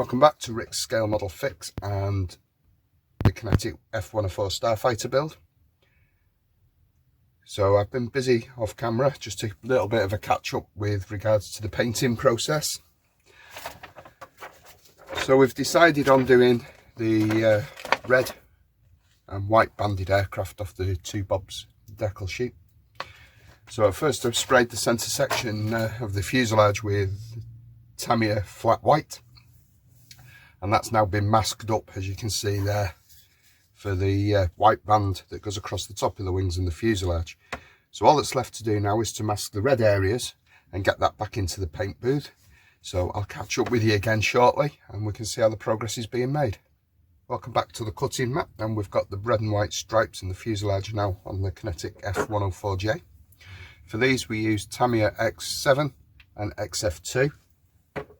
Welcome back to Rick's Scale Model Fix and the Kinetic F-104 Starfighter build. So I've been busy off camera, just a little bit of a catch up with regards to the painting process. So we've decided on doing the red and white banded aircraft off the 2 Bobs decal sheet. So at first I've sprayed the centre section of the fuselage with Tamiya flat white, and that's now been masked up, as you can see there, for the white band that goes across the top of the wings and the fuselage. So all that's left to do now is to mask the red areas and get that back into the paint booth. So I'll catch up with you again shortly and we can see how the progress is being made. Welcome back to the cutting mat, and we've got the red and white stripes in the fuselage now on the Kinetic F-104J. For these we use Tamiya X7 and XF2,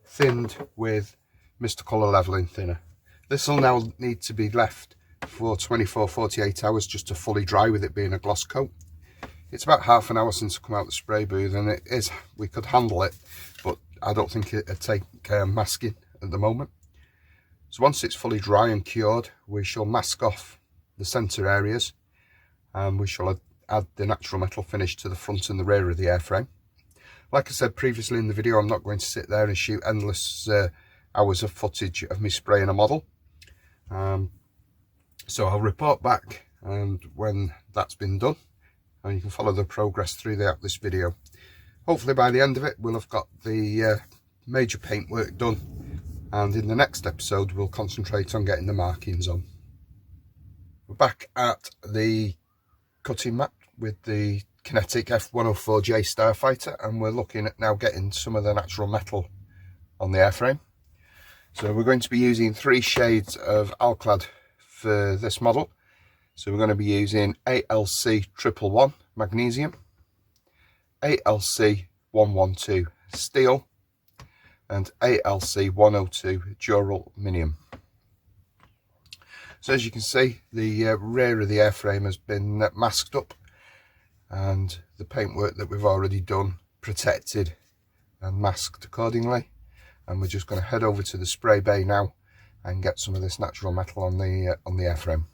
thinned with Mr. Colour leveling thinner. This will now need to be left for 24-48 hours just to fully dry, with it being a gloss coat. It's about half an hour since I come out the spray booth, and we could handle it, but I don't think it'd take masking at the moment. So once it's fully dry and cured, we shall mask off the centre areas, and we shall add the natural metal finish to the front and the rear of the airframe. Like I said previously in the video, I'm not going to sit there and shoot endless hours of footage of me spraying a model. So I'll report back and when that's been done, and you can follow the progress throughout this video. Hopefully by the end of it we'll have got the major paint work done, and in the next episode we'll concentrate on getting the markings on. We're back at the cutting mat with the Kinetic F-104J Starfighter, and we're looking at now getting some of the natural metal on the airframe. So we're going to be using 3 shades of Alclad for this model. So we're going to be using ALC 111 magnesium, ALC 112 steel, and ALC 102 duraluminium. So as you can see, the rear of the airframe has been masked up, and the paintwork that we've already done protected and masked accordingly. And we're just going to head over to the spray bay now and get some of this natural metal on the airframe.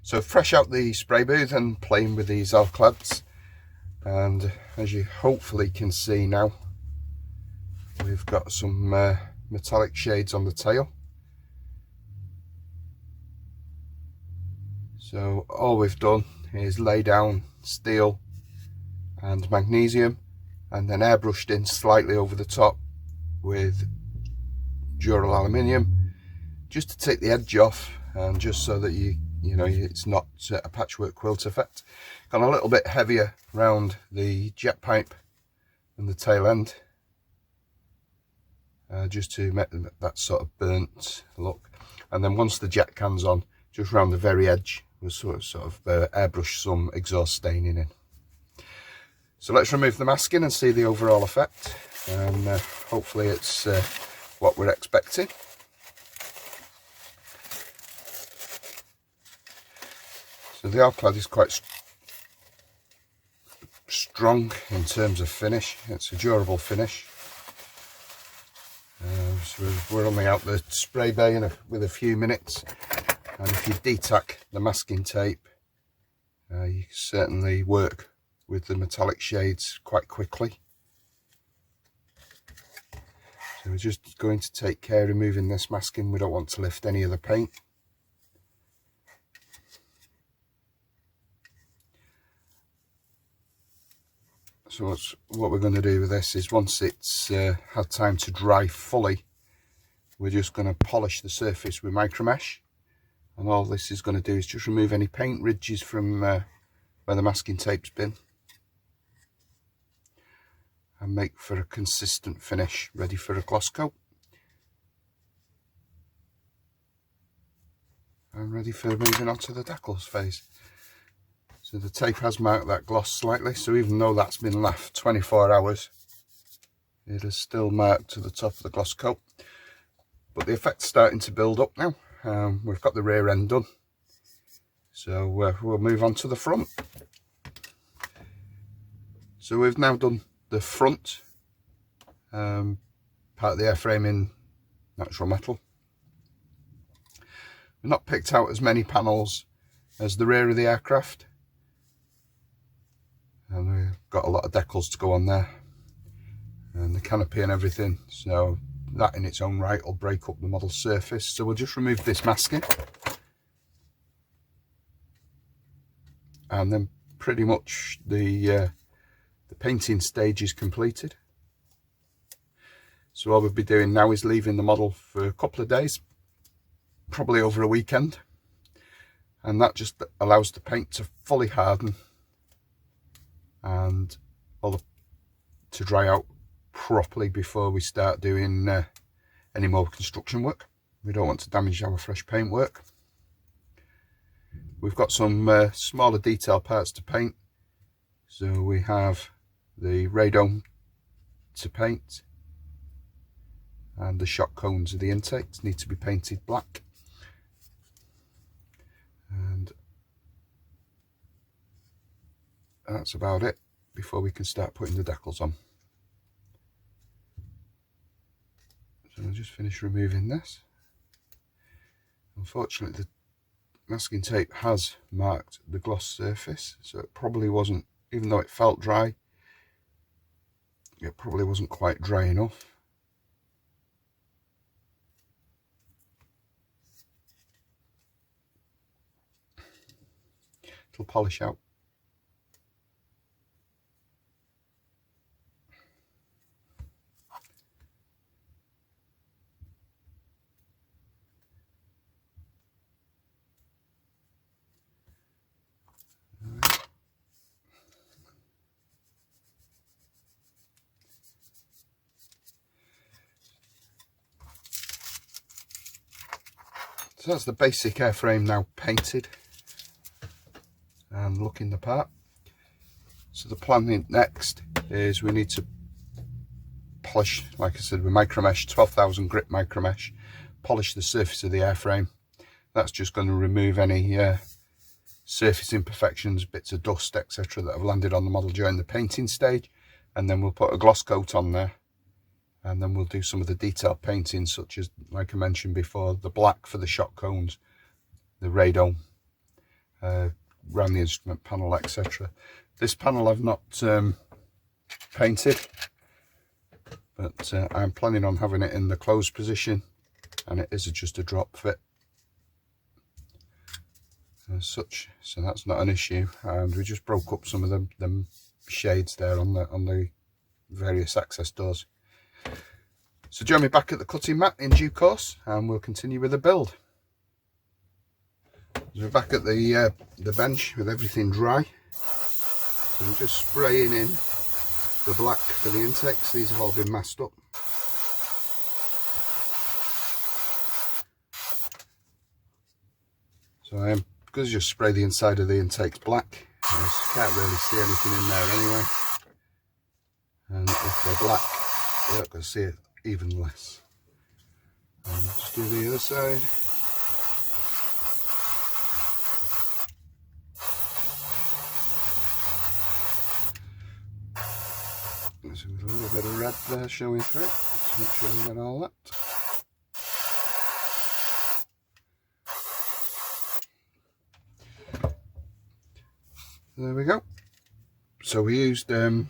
So fresh out the spray booth and playing with these Alclads, and as you hopefully can see now, we've got some metallic shades on the tail. So all we've done is lay down steel and magnesium, and then airbrushed in slightly over the top with duraluminium, just to take the edge off, and just so that you know it's not a patchwork quilt effect. Gone a little bit heavier round the jet pipe and the tail end, just to make that sort of burnt look. And then once the jet can's on, just round the very edge, we'll sort of airbrush some exhaust staining in. So let's remove the masking and see the overall effect, and hopefully it's what we're expecting. So the Alclad is quite strong in terms of finish. It's a durable finish. So we're only out the spray bay with a few minutes, and if you detack the masking tape, you can certainly work with the metallic shades quite quickly. So we're just going to take care of removing this masking. We don't want to lift any of the paint. So what we're going to do with this is, once it's had time to dry fully, we're just going to polish the surface with micromesh. And all this is going to do is just remove any paint ridges from where the masking tape's been, and make for a consistent finish ready for a gloss coat and ready for moving on to the decals phase. So the tape has marked that gloss slightly, so even though that's been left 24 hours, it is still marked to the top of the gloss coat. But the effect's starting to build up now. We've got the rear end done, so we'll move on to the front. So we've now done the front part of the airframe in natural metal. We've not picked out as many panels as the rear of the aircraft, and we've got a lot of decals to go on there, and the canopy and everything, so that in its own right will break up the model surface. So we'll just remove this masking, and then pretty much the painting stage is completed. So what we'll be doing now is leaving the model for a couple of days, probably over a weekend, and that just allows the paint to fully harden and to dry out properly before we start doing any more construction work. We don't want to damage our fresh paint work. We've got some smaller detail parts to paint, so we have the radome to paint, and the shock cones of the intakes need to be painted black. And that's about it before we can start putting the decals on. So I'll just finish removing this. Unfortunately, the masking tape has marked the gloss surface, so it probably wasn't, even though it felt dry, it probably wasn't quite dry enough. It'll polish out. So that's the basic airframe now painted and looking the part. So the plan next is we need to polish, like I said, with micromesh, 12,000 grit micromesh, polish the surface of the airframe. That's just going to remove any surface imperfections, bits of dust, etc. that have landed on the model during the painting stage, and then we'll put a gloss coat on there, and then we'll do some of the detail painting, such as, like I mentioned before, the black for the shock cones, the radome around the instrument panel, etc. This panel I've not painted, but I'm planning on having it in the closed position, and it is just a drop fit as such, so that's not an issue. And we just broke up some of them shades there on the various access doors. So join me back at the cutting mat in due course, and we'll continue with the build. So we're back at the bench with everything dry. So I'm just spraying in the black for the intakes. These have all been masked up. So I am going to just spray the inside of the intakes black. I can't really see anything in there anyway. And if they're black, you're not going to see it even less. And just do the other side. There's a little bit of red there showing through. Just make sure we get all that. There we go. So we used Mr.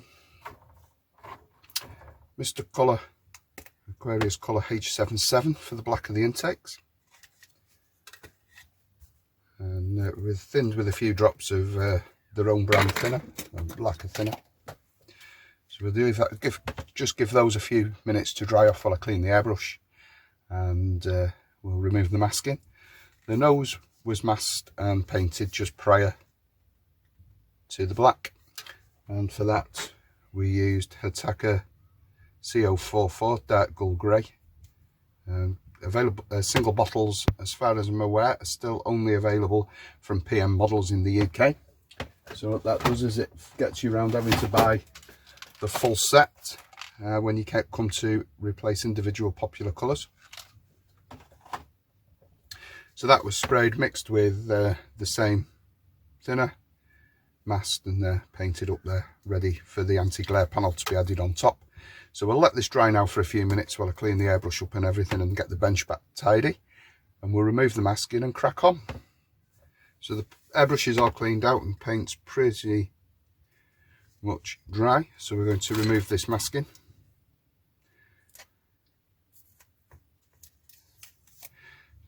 Colour, Aquarius Colour H77 for the black of the intakes, and we've thinned with a few drops of their own brand thinner, blacker thinner. So we'll do that. Just give those a few minutes to dry off while I clean the airbrush, and we'll remove the masking. The nose was masked and painted just prior to the black, and for that we used Hataka CO44 dark gold grey. Available single bottles, as far as I'm aware, are still only available from PM Models in the UK. So what that does is it gets you around having to buy the full set when you come to replace individual popular colours. So that was sprayed, mixed with the same thinner, masked and painted up there, ready for the anti-glare panel to be added on top. So we'll let this dry now for a few minutes while I clean the airbrush up and everything and get the bench back tidy, and we'll remove the masking and crack on. So the airbrush is all cleaned out and paint's pretty much dry, so we're going to remove this masking.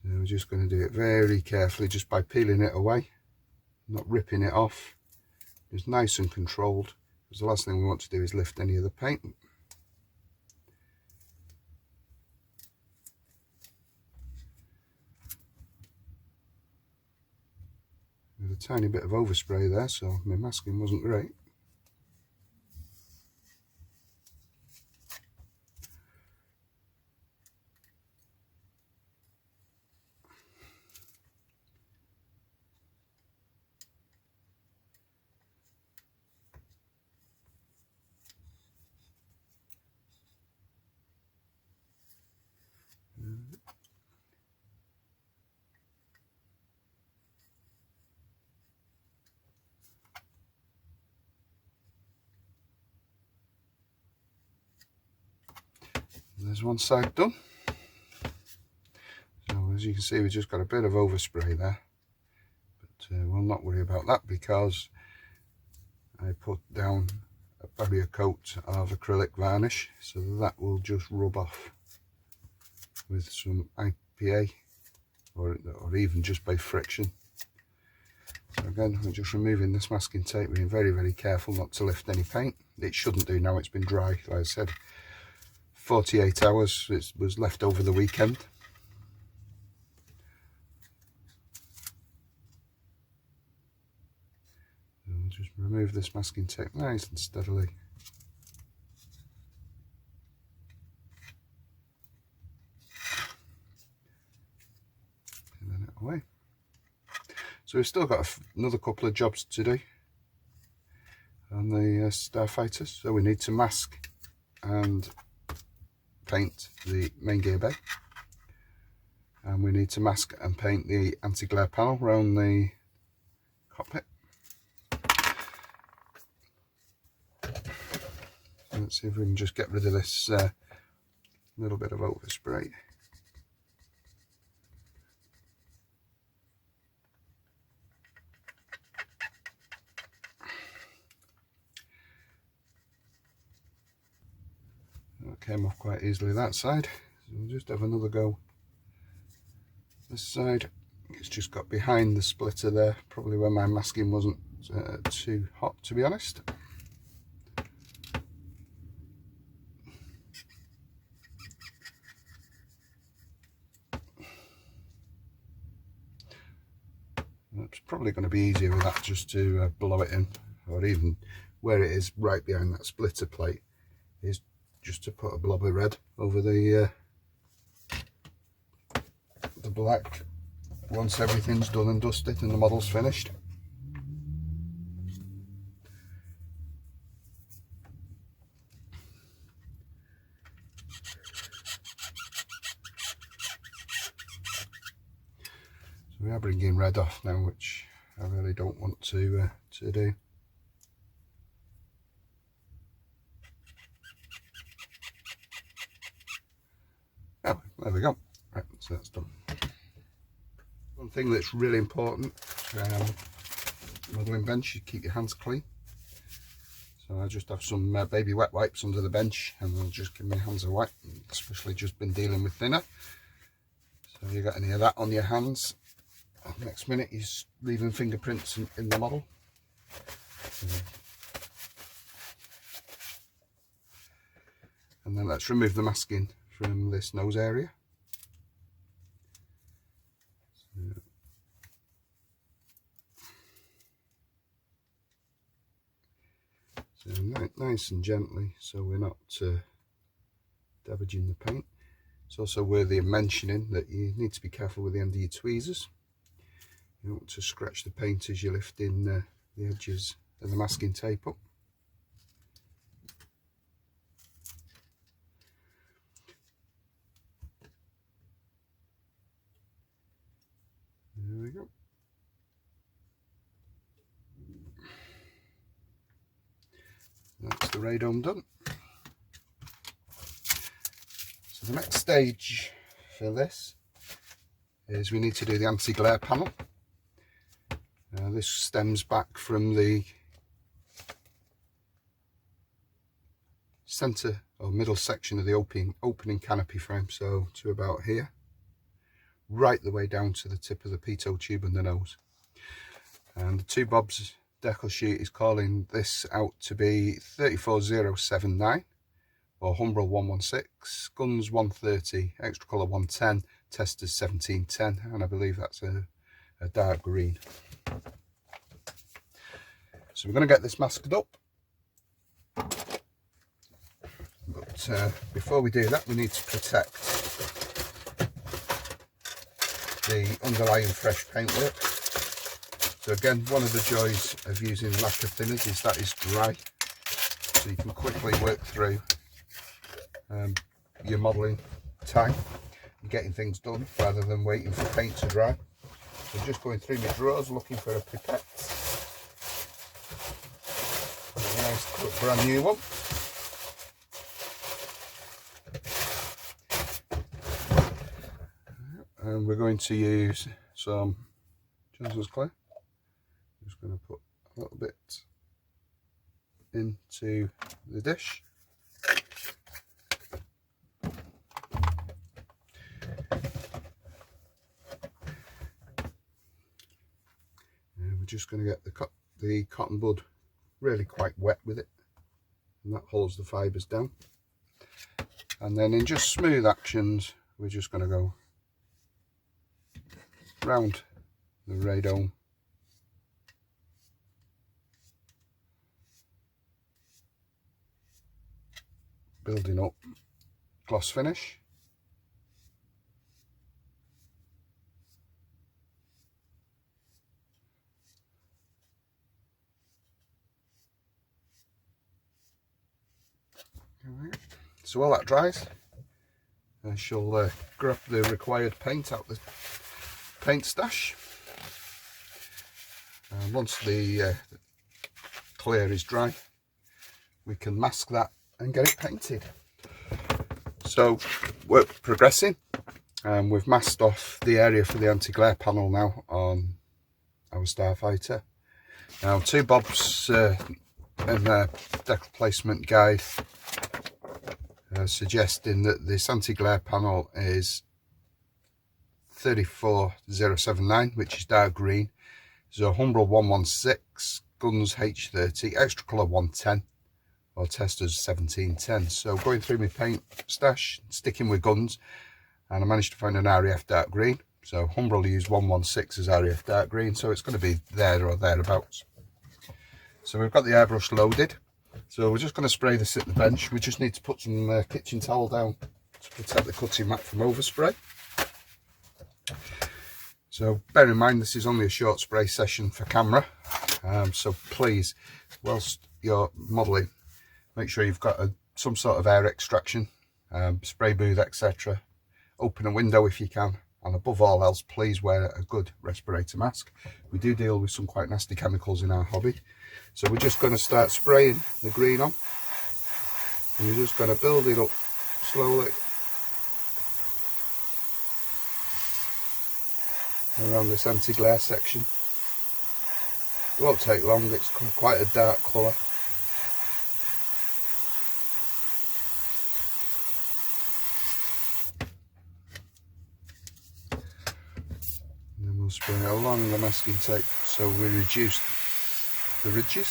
So we're just going to do it very carefully, just by peeling it away, not ripping it off, just nice and controlled, because the last thing we want to do is lift any of the paint. There's a tiny bit of overspray there, so my masking wasn't great. There's one side done. So as you can see, we've just got a bit of overspray there, but we'll not worry about that because I put down a barrier coat of acrylic varnish, so that will just rub off with some IPA or even just by friction. So again, we're just removing this masking tape, being very, very careful not to lift any paint. It shouldn't do now, it's been dry, like I said. 48 hours, it was left over the weekend. So we'll just remove this masking tape nice and steadily. And then it away. So we've still got another couple of jobs to do on the Starfighters. So we need to mask and paint the main gear bay, and we need to mask and paint the anti-glare panel around the cockpit. So let's see if we can just get rid of this little bit of overspray. That came off quite easily that side, so we'll just have another go this side. It's just got behind the splitter there, probably where my masking wasn't too hot, to be honest. It's probably going to be easier with that just to blow it in, or even where it is right behind that splitter plate is just to put a blob of red over the black once everything's done and dusted and the model's finished. So we are bringing red off now, which I really don't want to do. Oh, there we go. Right, so that's done. One thing that's really important modelling bench, you keep your hands clean. So I just have some baby wet wipes under the bench, and I'll just give my hands a wipe, especially just been dealing with thinner. So if you got any of that on your hands, next minute you're leaving fingerprints in the model. And then let's remove the masking from this nose area. So nice and gently, so we're not damaging the paint. It's also worthy of mentioning that you need to be careful with the end of your tweezers. You don't want to scratch the paint as you're lifting the edges of the masking tape up. There we go. That's the radome done. the next stage for this is we need to do the anti-glare panel. This stems back from the centre or middle section of the opening canopy frame, so to about here, right the way down to the tip of the pitot tube and the nose. And the Two Bobs decal sheet is calling this out to be 34079 or Humbrol 116, guns 130, extra colour 110, testers 1710, and I believe that's a dark green. So we're going to get this masked up, but before we do that we need to protect the underlying fresh paintwork. So again, one of the joys of using lacquer thinners is that it's dry, so you can quickly work through your modelling time and getting things done rather than waiting for paint to dry. So just going through my drawers looking for a pipette. A nice brand new one. And we're going to use some Johnson's Clear. I'm just going to put a little bit into the dish. And we're just going to get the cotton bud really quite wet with it, and that holds the fibres down. And then in just smooth actions, we're just going to go round the radome, building up gloss finish. So while that dries, I shall grab the required paint out the paint stash, and once the clear is dry we can mask that and get it painted. So we're progressing, and we've masked off the area for the anti-glare panel now on our Starfighter. Now Two Bobs in their decal placement guide suggesting that this anti-glare panel is 34079, which is dark green. So Humbrol 116, guns H30, extra colour 110, or testers 1710. So going through my paint stash, sticking with guns, and I managed to find an RAF dark green. So Humbrol used 116 as RAF dark green, so it's going to be there or thereabouts. So we've got the airbrush loaded. So we're just going to spray this at the bench. We just need to put some kitchen towel down to protect the cutting mat from overspray. So bear in mind this is only a short spray session for camera, so please, whilst you're modelling, make sure you've got some sort of air extraction, spray booth, etc. Open a window if you can, and above all else please wear a good respirator mask. We do deal with some quite nasty chemicals in our hobby. So we're just going to start spraying the green on, and you're just going to build it up slowly around this anti-glare section. It won't take long, it's quite a dark colour. And then we'll spray it along the masking tape so we reduce the ridges.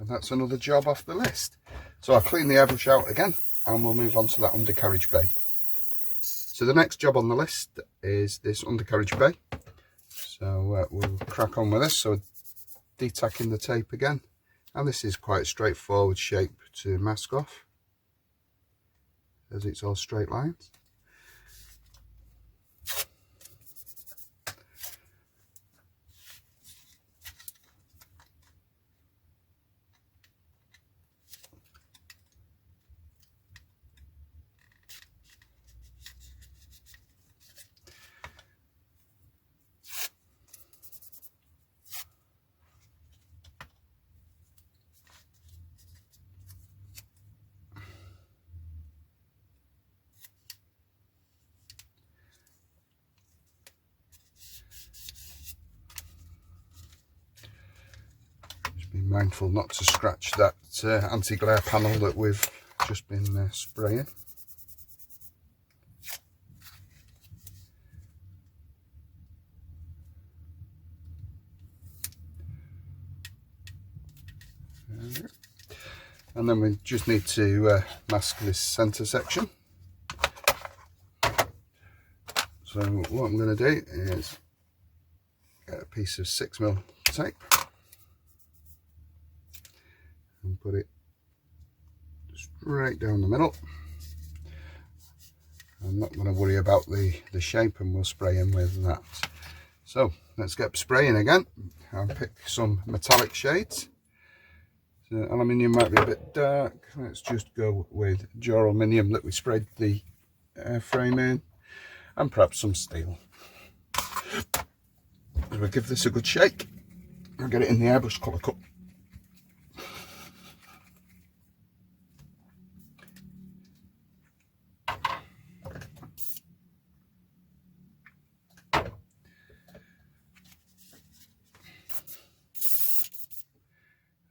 And that's another job off the list. So I'll clean the airbrush out again and we'll move on to that undercarriage bay. So the next job on the list is this undercarriage bay. So we'll crack on with this. So detacking the tape again And this is quite a straightforward shape to mask off, as it's all straight lines. Be mindful not to scratch that anti-glare panel that we've just been spraying. And then we just need to mask this centre section. So what I'm going to do is get a piece of 6mm tape and put it straight down the middle. I'm not going to worry about the shape, and we'll spray in with that. So let's get spraying again. I'll pick some metallic shades. So aluminium might be a bit dark. Let's just go with aluminium that we sprayed the airframe in, and perhaps some steel. We'll give this a good shake. I'll get it in the airbrush colour cup.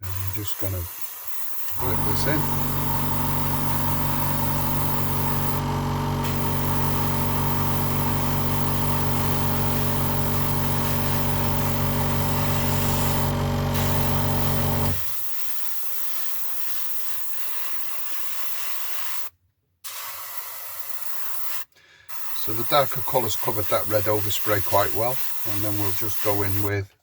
I'm just going to work this in. So the darker colours covered that red overspray quite well, and then we'll just go in with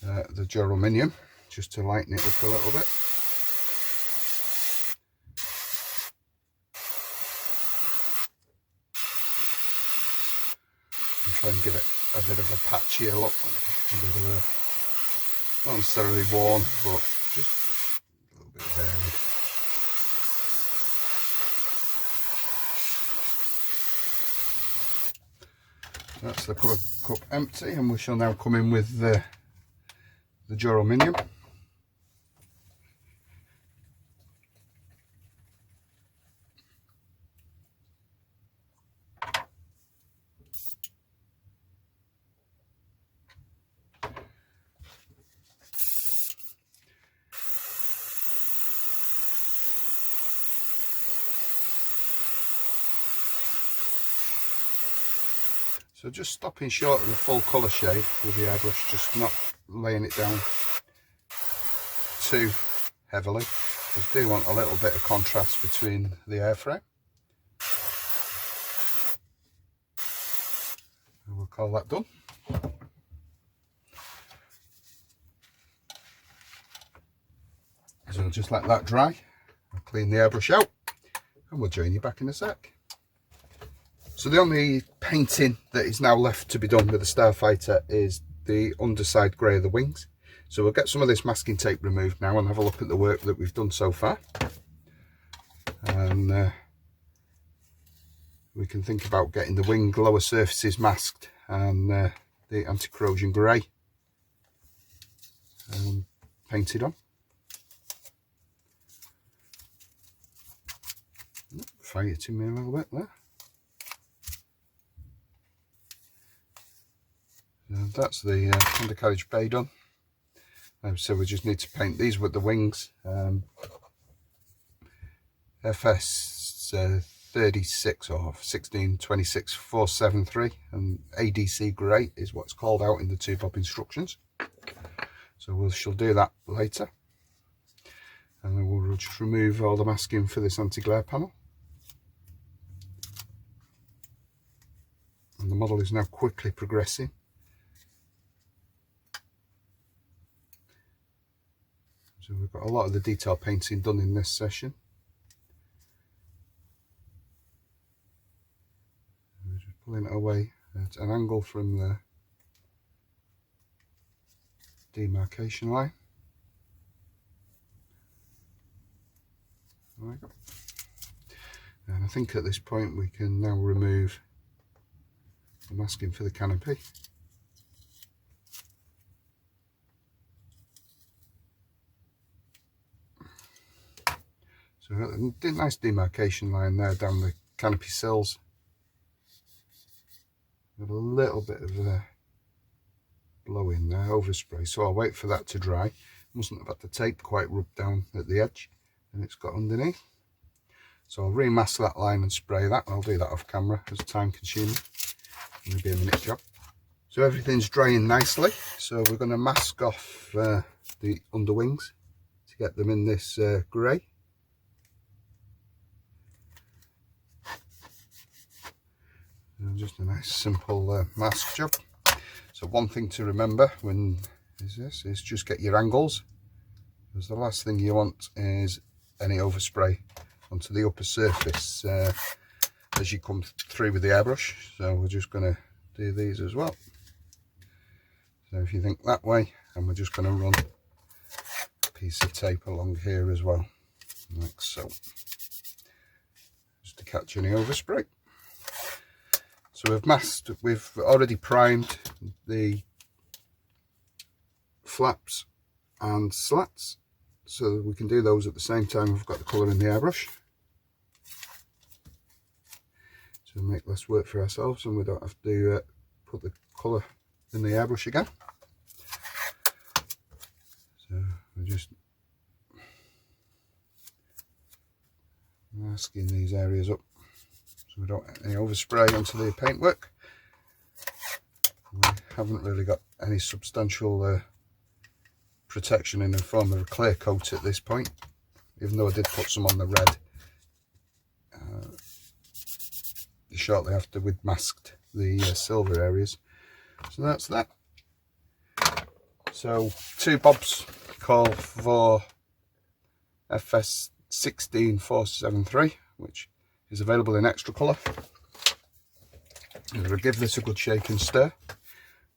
the aluminium just to lighten it up a little bit. And try and give it a bit of a patchier look, a bit of a, not necessarily worn, but just a little bit varied. That's the colour cup empty, and we shall now come in with the aluminium. So just stopping short of the full colour shade with the airbrush, just not laying it down too heavily. Just do want a little bit of contrast between the airframe. And we'll call that done. So we'll just let that dry. I'll clean the airbrush out, and we'll join you back in a sec. So the only painting that is now left to be done with the Starfighter is the underside grey of the wings. So we'll get some of this masking tape removed now and have a look at the work that we've done so far. And we can think about getting the wing lower surfaces masked and the anti-corrosion grey painted on. Fighting me a little bit there. That's the undercarriage bay done. So we just need to paint these with the wings. FS 36 or 1626473, and ADC grey is what's called out in the 2-bob instructions. So we shall do that later, and then we'll just remove all the masking for this anti-glare panel. And the model is now quickly progressing. So we've got a lot of the detail painting done in this session. We're just pulling it away at an angle from the demarcation line. There we go. And I think at this point we can now remove the masking for the canopy. So we've got a nice demarcation line there down the canopy sills. Got a little bit of blow in there, overspray, so I'll wait for that to dry. Mustn't have had the tape quite rubbed down at the edge and it's got underneath. So I'll remask that line and spray that, and I'll do that off camera as time consuming. Maybe a minute job. So everything's drying nicely, so we're going to mask off the underwings to get them in this grey. Just a nice simple mask job. So one thing to remember when is just get your angles, because the last thing you want is any overspray onto the upper surface as you come through with the airbrush. So we're just going to do these as well. So if you think that way, and we're just going to run a piece of tape along here as well, like so, just to catch any overspray. So we've already primed the flaps and slats, so we can do those at the same time we've got the colour in the airbrush. So make less work for ourselves and we don't have to put the colour in the airbrush again. So we're just masking these areas up so we don't get any overspray onto the paintwork. We haven't really got any substantial protection in the form of a clear coat at this point, even though I did put some on the red shortly after we'd masked the silver areas. So that's that. So 2 bobs call for F-104J, which is available in extra colour. I'm going to give this a good shake and stir. I've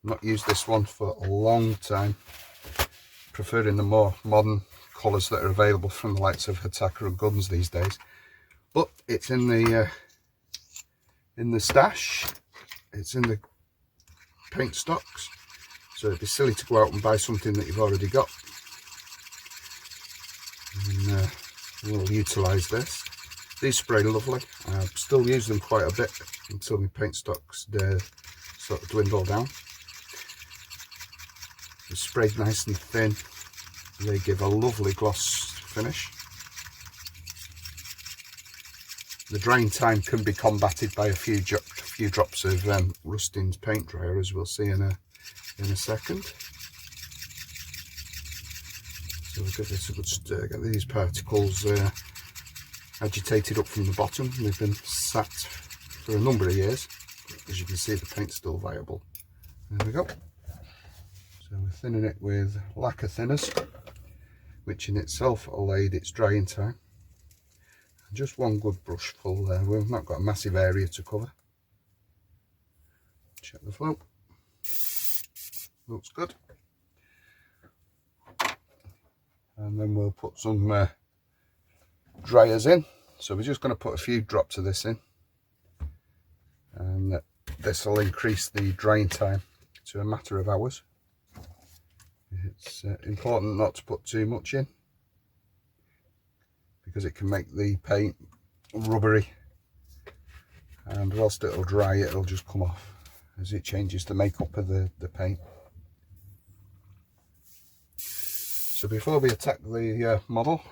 not used this one for a long time, preferring the more modern colours that are available from the likes of Attacker and Guns these days. But it's in the stash, it's in the paint stocks, so it'd be silly to go out and buy something that you've already got. And we'll utilise this. These spray lovely. I still use them quite a bit until my paint stocks sort of dwindle down. They're sprayed nice and thin. They give a lovely gloss finish. The drying time can be combated by a few drops of Rustin's paint dryer, as we'll see in a second. So we'll give this a good stir, get these particles agitated up from the bottom. They've been sat for a number of years. As you can see, the paint's still viable. There we go. So we're thinning it with lacquer thinners, which in itself will aid its drying time. Just one good brush full there. We've not got a massive area to cover. Check the flow. Looks good. And then we'll put some dryers in. So we're just going to put a few drops of this in, and this will increase the drying time to a matter of hours. It's important not to put too much in, because it can make the paint rubbery, and whilst it'll dry, it'll just come off as it changes the makeup of the paint. So before we attack the model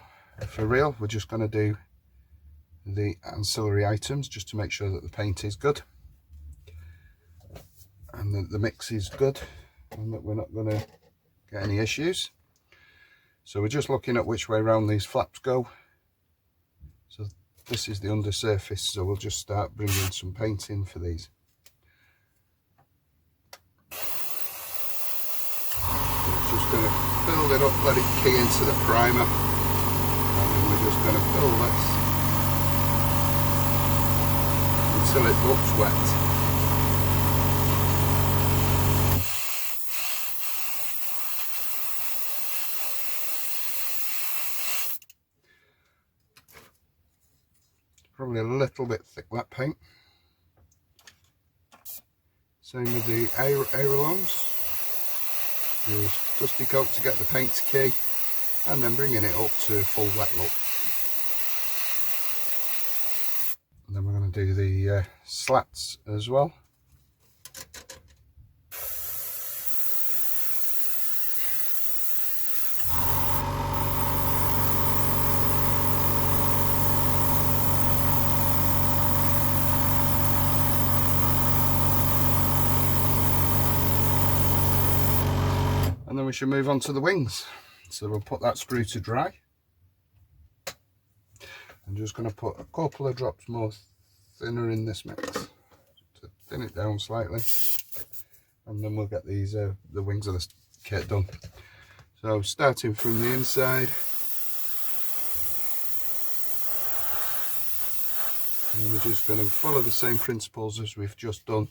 for real, we're just going to do the ancillary items just to make sure that the paint is good and that the mix is good and that we're not going to get any issues. So we're just looking at which way around these flaps go. So this is the undersurface, so we'll just start bringing some paint in for these. So just going to build it up, let it key into the primer, and then we're just going to build this until it looks wet. Probably a little bit thick, that paint. Same with the ailerons. Use dusty coat to get the paint to key, and then bringing it up to full wet look. And then we're going to do the slats as well. And then we should move on to the wings. So we'll put that screw to dry. I'm just going to put a couple of drops more thinner in this mix to thin it down slightly, and then we'll get these the wings of this kit done. So starting from the inside, and we're just going to follow the same principles as we've just done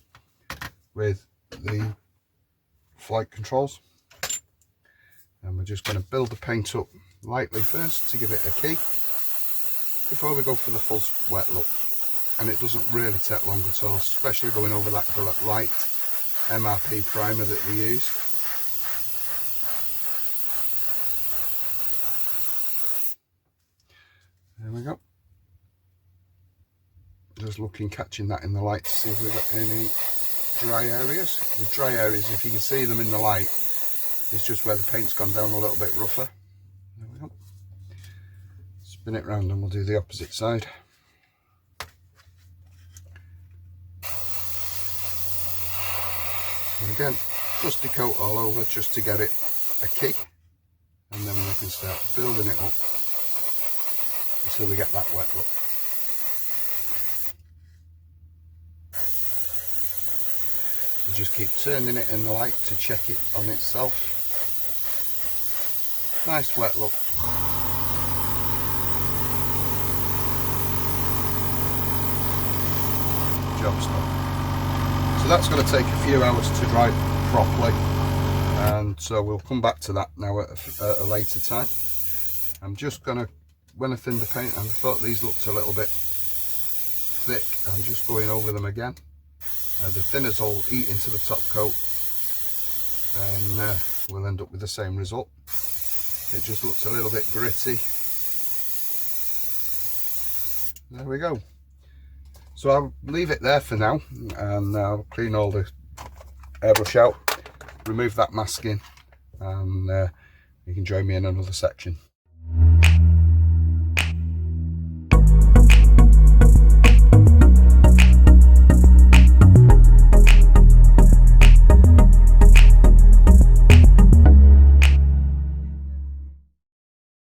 with the flight controls. And we're just going to build the paint up lightly first to give it a key before we go for the full wet look. And it doesn't really take long at all, especially going over that light MRP primer that we use. There we go. Just looking, catching that in the light to see if we've got any dry areas. The dry areas, if you can see them in the light, it's just where the paint's gone down a little bit rougher. There we go. Spin it round and we'll do the opposite side. So again, dusty coat all over just to get it a key, and then we can start building it up until we get that wet look. So just keep turning it in the light to check it on itself. Nice wet look. Job's done. So that's going to take a few hours to dry properly, and so we'll come back to that now at a later time. I'm just going to, when I thinned the paint, I thought these looked a little bit thick. I'm just going over them again. The thinners will eat into the top coat, and we'll end up with the same result. It just looks a little bit gritty. There we go. So I'll leave it there for now, and I'll clean all the airbrush out, remove that masking, and you can join me in another section.